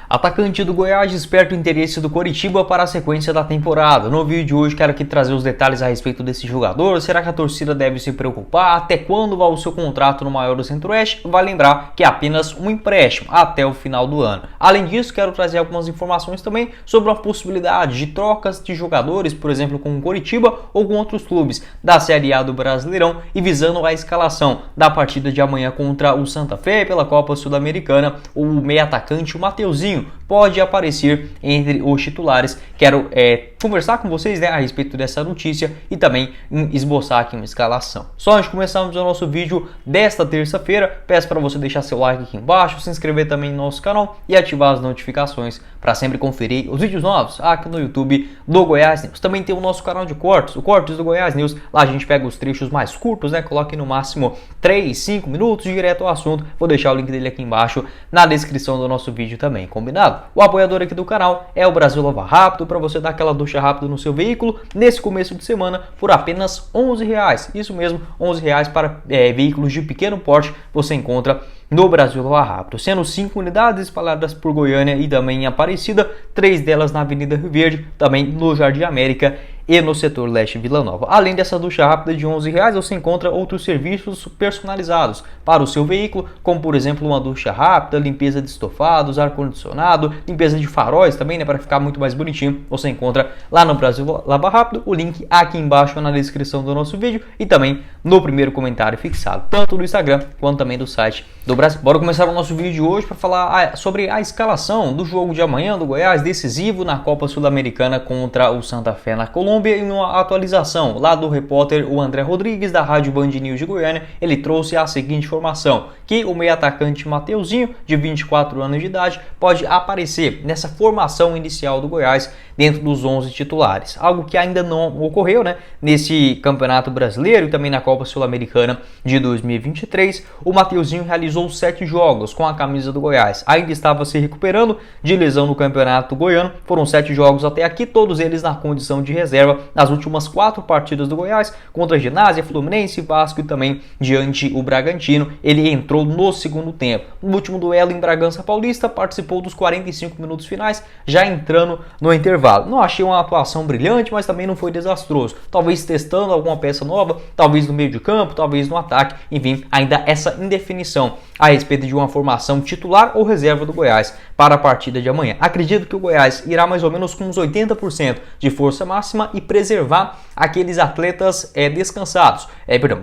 Atacante do Goiás desperta o interesse do Coritiba para a sequência da temporada. No vídeo de hoje quero aqui trazer os detalhes a respeito desse jogador. Será que a torcida deve se preocupar? Até quando vai o seu contrato no maior do Centro-Oeste? Vai lembrar que é apenas um empréstimo até o final do ano. Além disso, quero trazer algumas informações também sobre a possibilidade de trocas de jogadores, por exemplo, com o Coritiba ou com outros clubes da Série A do Brasileirão e visando a escalação da partida de amanhã contra o Santa Fé pela Copa Sul-Americana. O meio atacante, o Mateuzinho, pode aparecer entre os titulares. Quero conversar com vocês a respeito dessa notícia e também esboçar aqui uma escalação. Só antes de começarmos o nosso vídeo desta terça-feira, peço para você deixar seu like aqui embaixo, se inscrever também no nosso canal e ativar as notificações para sempre conferir os vídeos novos aqui no YouTube do Goiás News. Também tem o nosso canal de cortes, o Cortes do Goiás News. Lá a gente pega os trechos mais curtos, coloque no máximo 3, 5 minutos direto ao assunto. Vou deixar o link dele aqui embaixo na descrição do nosso vídeo também, combinado? O apoiador aqui do canal é o Brasil Lava Rápido, para você dar aquela ducha rápida no seu veículo nesse começo de semana por apenas R$11. Isso mesmo, R$11 para veículos de pequeno porte você encontra no Brasil Lava Rápido, sendo 5 unidades espalhadas por Goiânia e também em Aparecida, 3 delas na Avenida Rio Verde, também no Jardim América e no setor leste Vila Nova. Além dessa ducha rápida de R$11, você encontra outros serviços personalizados para o seu veículo, como por exemplo uma ducha rápida, limpeza de estofados, ar-condicionado, limpeza de faróis também, para ficar muito mais bonitinho. Você encontra lá no Brasil Lava Rápido, o link aqui embaixo na descrição do nosso vídeo e também no primeiro comentário fixado, tanto do Instagram quanto também do site do Brasil. Bora começar o nosso vídeo de hoje para falar sobre a escalação do jogo de amanhã do Goiás, decisivo na Copa Sul-Americana contra o Santa Fé na Colômbia. E uma atualização lá do repórter o André Rodrigues da Rádio Band News de Goiânia, ele trouxe a seguinte informação, que o meio atacante Mateuzinho, de 24 anos de idade, pode aparecer nessa formação inicial do Goiás dentro dos 11 titulares, algo que ainda não ocorreu nesse Campeonato Brasileiro e também na Copa Sul-Americana de 2023. O Mateuzinho realizou 7 jogos com a camisa do Goiás, ainda estava se recuperando de lesão no Campeonato Goiano. Foram 7 jogos até aqui, todos eles na condição de reserva nas últimas 4 partidas do Goiás, contra a Ginásio, Fluminense, Vasco e também diante o Bragantino. Ele entrou no segundo tempo. No último duelo em Bragança Paulista, participou dos 45 minutos finais, já entrando no intervalo. Não achei uma atuação brilhante, mas também não foi desastroso. Talvez testando alguma peça nova, talvez no meio de campo, talvez no ataque. Enfim, ainda essa indefinição a respeito de uma formação titular ou reserva do Goiás para a partida de amanhã. Acredito que o Goiás irá mais ou menos com uns 80% de força máxima e preservar aqueles atletas descansados,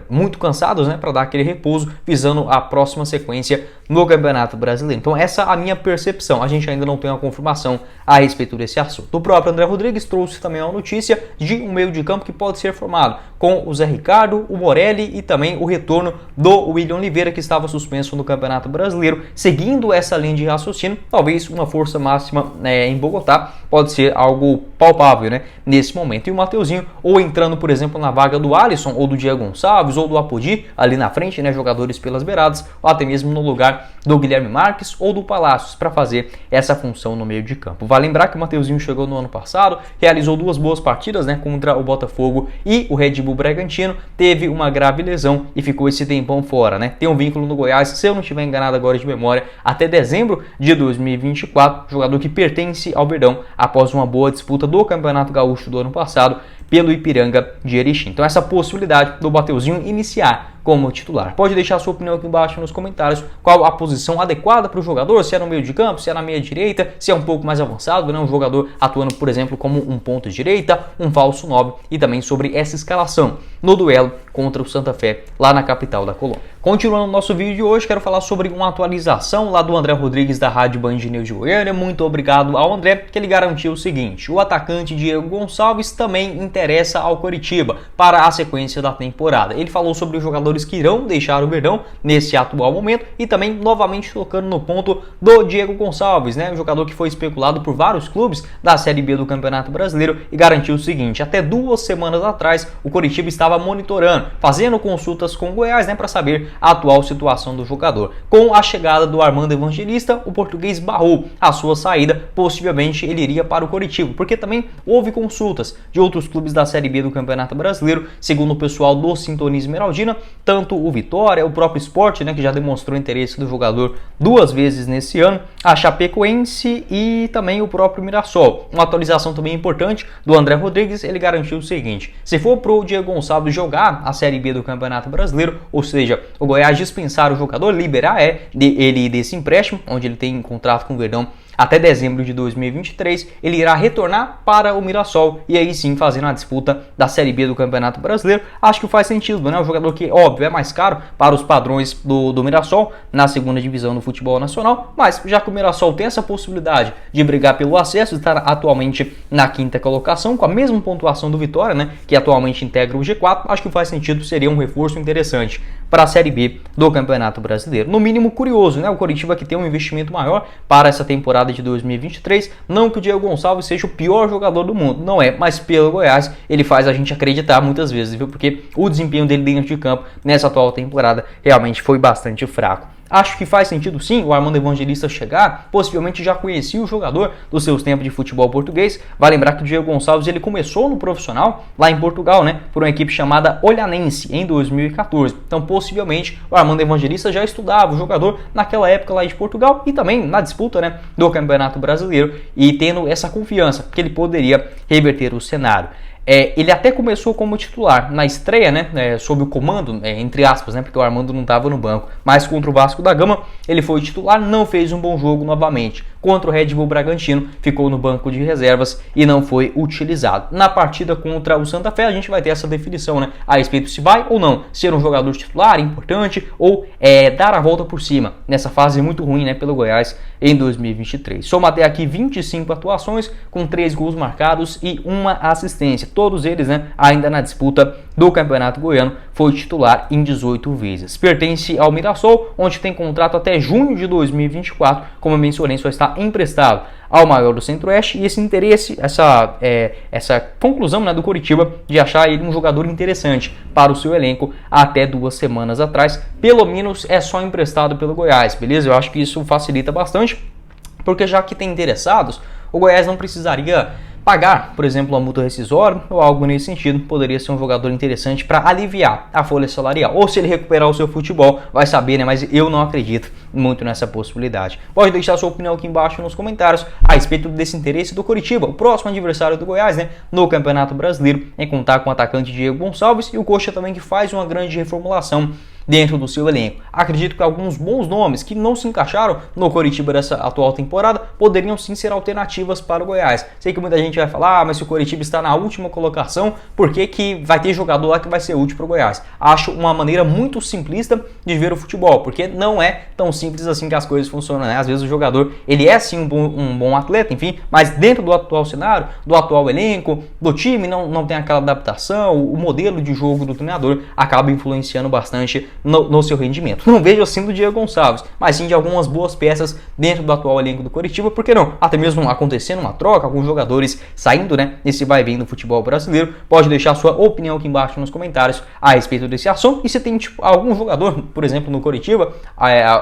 muito cansados, para dar aquele repouso, visando a próxima sequência no Campeonato Brasileiro. Então essa é a minha percepção, a gente ainda não tem uma confirmação a respeito desse assunto. O próprio André Rodrigues trouxe também uma notícia de um meio de campo que pode ser formado com o Zé Ricardo, o Morelli e também o retorno do William Oliveira, que estava suspenso no Campeonato Brasileiro. Seguindo essa linha de raciocínio, talvez uma força máxima em Bogotá pode ser algo palpável nesse momento. E o Mateuzinho, ou entrando por exemplo na vaga do Alisson ou do Diego Gonçalves ou do Apodi ali na frente, jogadores pelas beiradas, ou até mesmo no lugar do Guilherme Marques ou do Palácios para fazer essa função no meio de campo. Vale lembrar que o Mateuzinho chegou no ano passado, realizou 2 boas partidas contra o Botafogo e o Red Bull Bragantino, teve uma grave lesão e ficou esse tempão fora. Tem um vínculo no Goiás, se eu não estiver enganado agora de memória, até dezembro de 2024, jogador que pertence ao Verdão após uma boa disputa do Campeonato Gaúcho do ano passado pelo Ipiranga de Erechim. Então essa possibilidade do Mateuzinho iniciar como titular. Pode deixar sua opinião aqui embaixo nos comentários, qual a posição adequada para o jogador, se é no meio de campo, se é na meia direita, se é um pouco mais avançado, um jogador atuando, por exemplo, como um ponta direita, um falso 9, e também sobre essa escalação no duelo contra o Santa Fé, lá na capital da Colômbia. Continuando o nosso vídeo de hoje, quero falar sobre uma atualização lá do André Rodrigues da Rádio Band News de Goiânia. Muito obrigado ao André, que ele garantiu o seguinte: o atacante Diego Gonçalves também interessa ao Coritiba para a sequência da temporada. Ele falou sobre os jogadores que irão deixar o Verdão nesse atual momento e também novamente tocando no ponto do Diego Gonçalves, um jogador que foi especulado por vários clubes da Série B do Campeonato Brasileiro, e garantiu o seguinte: até 2 semanas atrás o Coritiba estava monitorando, fazendo consultas com o Goiás para saber a atual situação do jogador. Com a chegada do Armando Evangelista, o português barrou a sua saída, possivelmente ele iria para o Coritiba, porque também houve consultas de outros clubes da Série B do Campeonato Brasileiro. Segundo o pessoal do Sintonia Esmeraldina, tanto o Vitória, o próprio Sport, né, que já demonstrou interesse do jogador 2 vezes nesse ano, a Chapecoense e também o próprio Mirassol. Uma atualização também importante do André Rodrigues, ele garantiu o seguinte: se for pro Diego Gonçalves jogar a Série B do Campeonato Brasileiro, ou seja, o Goiás dispensar o jogador, liberar ele desse empréstimo, onde ele tem contrato com o Verdão até dezembro de 2023, ele irá retornar para o Mirassol e aí sim fazendo a disputa da Série B do Campeonato Brasileiro. Acho que faz sentido, né? O jogador que, óbvio, é mais caro para os padrões do Mirassol na segunda divisão do futebol nacional, mas já que o Mirassol tem essa possibilidade de brigar pelo acesso, está atualmente na 5ª colocação, com a mesma pontuação do Vitória, né? Que atualmente integra o G4, acho que faz sentido, seria um reforço interessante para a Série B do Campeonato Brasileiro. No mínimo curioso, né? O Coritiba que tem um investimento maior para essa temporada de 2023, não que o Diego Gonçalves seja o pior jogador do mundo, não é, mas pelo Goiás ele faz a gente acreditar muitas vezes, viu? Porque o desempenho dele dentro de campo nessa atual temporada realmente foi bastante fraco. Acho que faz sentido sim o Armando Evangelista chegar, possivelmente já conhecia o jogador dos seus tempos de futebol português. Vai lembrar que o Diego Gonçalves ele começou no profissional lá em Portugal, né, por uma equipe chamada Olhanense em 2014. Então possivelmente o Armando Evangelista já estudava o jogador naquela época lá de Portugal e também na disputa, né, do Campeonato Brasileiro, e tendo essa confiança que ele poderia reverter o cenário. Ele até começou como titular na estreia, né, sob o comando, entre aspas, né, porque o Armando não estava no banco, mas contra o Vasco da Gama ele foi titular, não fez um bom jogo novamente. Contra o Red Bull Bragantino ficou no banco de reservas e não foi utilizado. Na partida contra o Santa Fé a gente vai ter essa definição, né, a respeito se vai ou não ser um jogador titular importante ou dar a volta por cima nessa fase muito ruim, né, pelo Goiás em 2023. Soma até aqui 25 atuações com 3 gols marcados e 1 assistência. Todos eles, né, ainda na disputa do Campeonato Goiano, foi titular em 18 vezes. Pertence ao Mirassol, onde tem contrato até junho de 2024, como eu mencionei, só está emprestado ao maior do Centro-Oeste, e esse interesse, essa conclusão, né, do Coritiba de achar ele um jogador interessante para o seu elenco até 2 semanas atrás, pelo menos é só emprestado pelo Goiás, beleza? Eu acho que isso facilita bastante, porque já que tem interessados, o Goiás não precisaria pagar, por exemplo, uma multa rescisória ou algo nesse sentido. Poderia ser um jogador interessante para aliviar a folha salarial. Ou se ele recuperar o seu futebol, vai saber, né? Mas eu não acredito muito nessa possibilidade. Pode deixar sua opinião aqui embaixo nos comentários a respeito desse interesse do Coritiba, o próximo adversário do Goiás, né, no Campeonato Brasileiro, em contar com o atacante Diego Gonçalves e o Coxa também, que faz uma grande reformulação dentro do seu elenco. Acredito que alguns bons nomes que não se encaixaram no Coritiba dessa atual temporada poderiam sim ser alternativas para o Goiás. Sei que muita gente vai falar, mas se o Coritiba está na última colocação, por que vai ter jogador lá que vai ser útil para o Goiás? Acho uma maneira muito simplista de ver o futebol, porque não é tão simples assim que as coisas funcionam, né? Às vezes o jogador, ele é sim um bom atleta, enfim, mas dentro do atual cenário, do atual elenco, do time, não tem aquela adaptação, o modelo de jogo do treinador acaba influenciando bastante no seu rendimento. Não vejo assim do Diego Gonçalves, mas sim de algumas boas peças dentro do atual elenco do Coritiba, por que não? Até mesmo acontecendo uma troca, alguns jogadores saindo, né, nesse vai e vem do futebol brasileiro. Pode deixar sua opinião aqui embaixo nos comentários a respeito desse assunto, e se tem algum jogador, por exemplo, no Coritiba,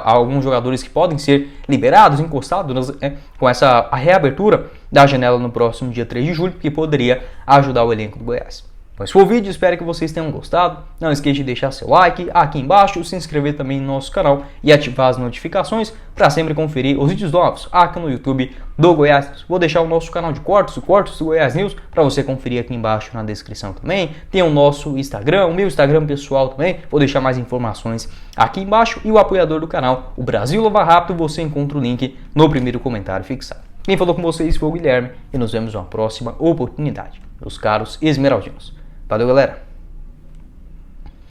alguns jogadores que podem ser liberados, encostados, com a reabertura da janela no próximo dia 3 de julho, que poderia ajudar o elenco do Goiás. Mas foi o vídeo, espero que vocês tenham gostado. Não esqueça de deixar seu like aqui embaixo, se inscrever também no nosso canal e ativar as notificações para sempre conferir os vídeos novos aqui no YouTube do Goiás. Vou deixar o nosso canal de cortes, o Cortes do Goiás News, para você conferir aqui embaixo na descrição também. Tem o nosso Instagram, o meu Instagram pessoal também, vou deixar mais informações aqui embaixo. E o apoiador do canal, o Brasil Lava Rápido, você encontra o link no primeiro comentário fixado. Quem falou com vocês foi o Guilherme e nos vemos numa próxima oportunidade, meus caros esmeraldinos. Valeu, galera!